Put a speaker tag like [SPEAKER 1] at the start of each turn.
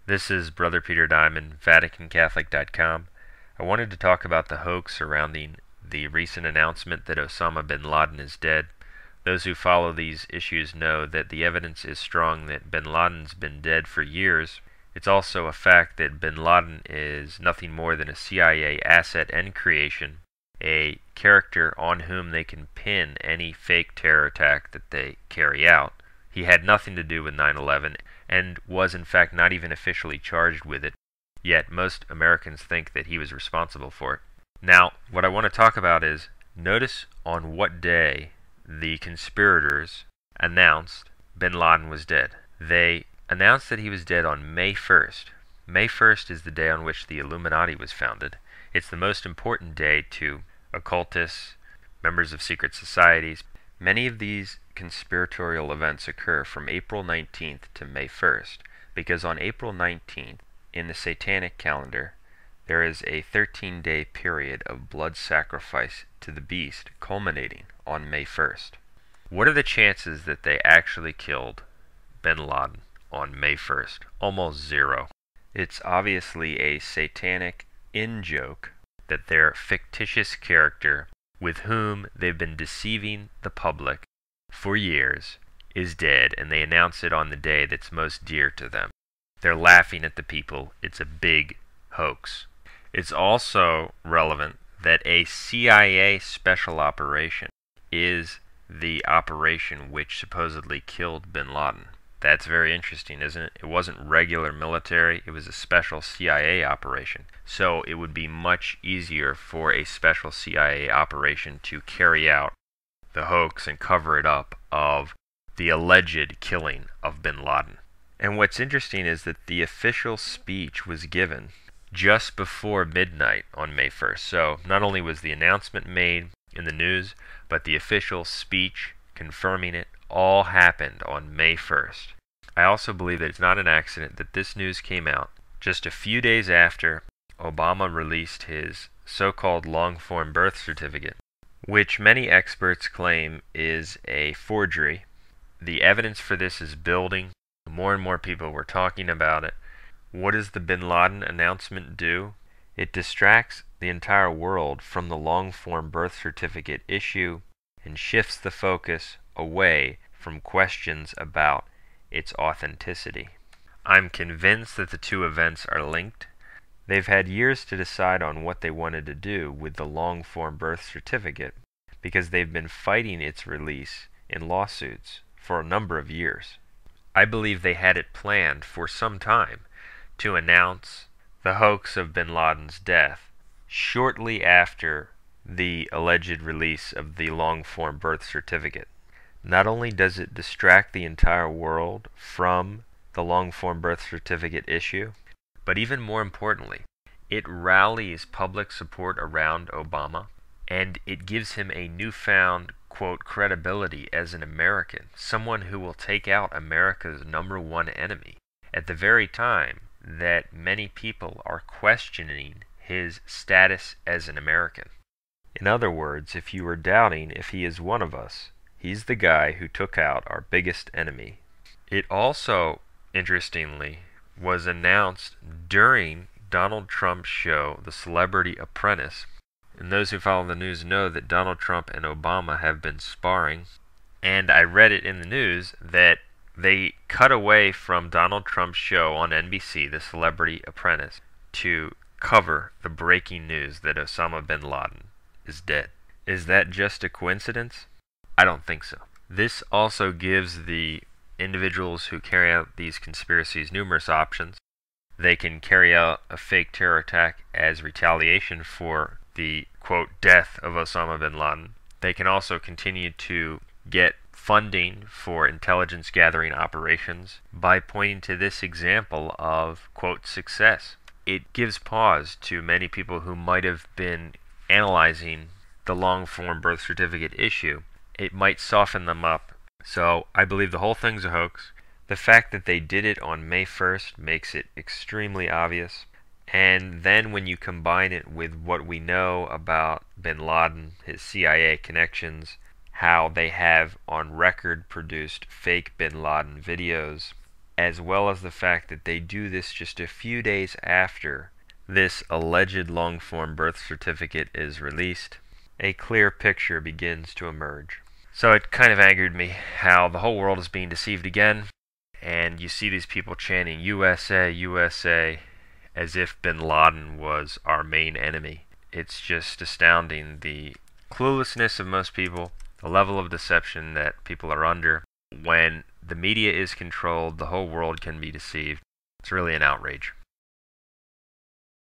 [SPEAKER 1] This is Brother Peter Diamond, VaticanCatholic.com. I wanted to talk about the hoax surrounding the recent announcement that Osama bin Laden is dead. Those who follow these issues know that the evidence is strong that bin Laden's been dead for years. It's also a fact that bin Laden is nothing more than a CIA asset and creation, a character on whom they can pin any fake terror attack that they carry out. He had nothing to do with 9/11 and was in fact not even officially charged with it, yet most Americans think that he was responsible for it. Now, what I want to talk about is, notice on what day the conspirators announced bin Laden was dead. They announced that he was dead on May 1st. May 1st is the day on which the Illuminati was founded. It's the most important day to occultists, members of secret societies. Many of these conspiratorial events occur from April 19th to May 1st, because on April 19th, in the Satanic calendar, there is a 13-day period of blood sacrifice to the beast, culminating on May 1st. What are the chances that they actually killed bin Laden on May 1st? Almost zero. It's obviously a satanic in-joke that their fictitious character, with whom they've been deceiving the public for years, is dead, and they announce it on the day that's most dear to them. They're laughing at the people. It's a big hoax. It's also relevant that a CIA special operation is the operation which supposedly killed bin Laden. That's very interesting, isn't it? It wasn't regular military, it was a special CIA operation. So it would be much easier for a special CIA operation to carry out the hoax and cover it up of the alleged killing of bin Laden. And what's interesting is that the official speech was given just before midnight on May 1st. So not only was the announcement made in the news, but the official speech confirming it all happened on May 1st. I also believe that it's not an accident that this news came out just a few days after Obama released his so-called long-form birth certificate, which many experts claim is a forgery. The evidence for this is building. More and more people were talking about it. What does the bin Laden announcement do? It distracts the entire world from the long-form birth certificate issue and shifts the focus away from questions about its authenticity. I'm convinced that the two events are linked. They've had years to decide on what they wanted to do with the long-form birth certificate because they've been fighting its release in lawsuits for a number of years. I believe they had it planned for some time to announce the hoax of bin Laden's death shortly after the alleged release of the long-form birth certificate. Not only does it distract the entire world from the long-form birth certificate issue, but even more importantly, it rallies public support around Obama, and it gives him a newfound, quote, credibility as an American, someone who will take out America's number one enemy, at the very time that many people are questioning his status as an American. In other words, if you were doubting if he is one of us, he's the guy who took out our biggest enemy. It also, interestingly, was announced during Donald Trump's show, The Celebrity Apprentice. And those who follow the news know that Donald Trump and Obama have been sparring. And I read it in the news that they cut away from Donald Trump's show on NBC, The Celebrity Apprentice, to cover the breaking news that Osama bin Laden is dead. Is that just a coincidence? I don't think so. This also gives the individuals who carry out these conspiracies numerous options. They can carry out a fake terror attack as retaliation for the, quote, death of Osama bin Laden. They can also continue to get funding for intelligence gathering operations by pointing to this example of, quote, success. It gives pause to many people who might have been analyzing the long-form birth certificate issue. It might soften them up. So I believe the whole thing's a hoax. The fact that they did it on May 1st makes it extremely obvious. And then when you combine it with what we know about bin Laden, his CIA connections, how they have on record produced fake bin Laden videos, as well as the fact that they do this just a few days after this alleged long-form birth certificate is released, a clear picture begins to emerge. So it kind of angered me how the whole world is being deceived again, and you see these people chanting USA, USA, as if bin Laden was our main enemy. It's just astounding, the cluelessness of most people, the level of deception that people are under. When the media is controlled, the whole world can be deceived. It's really an outrage.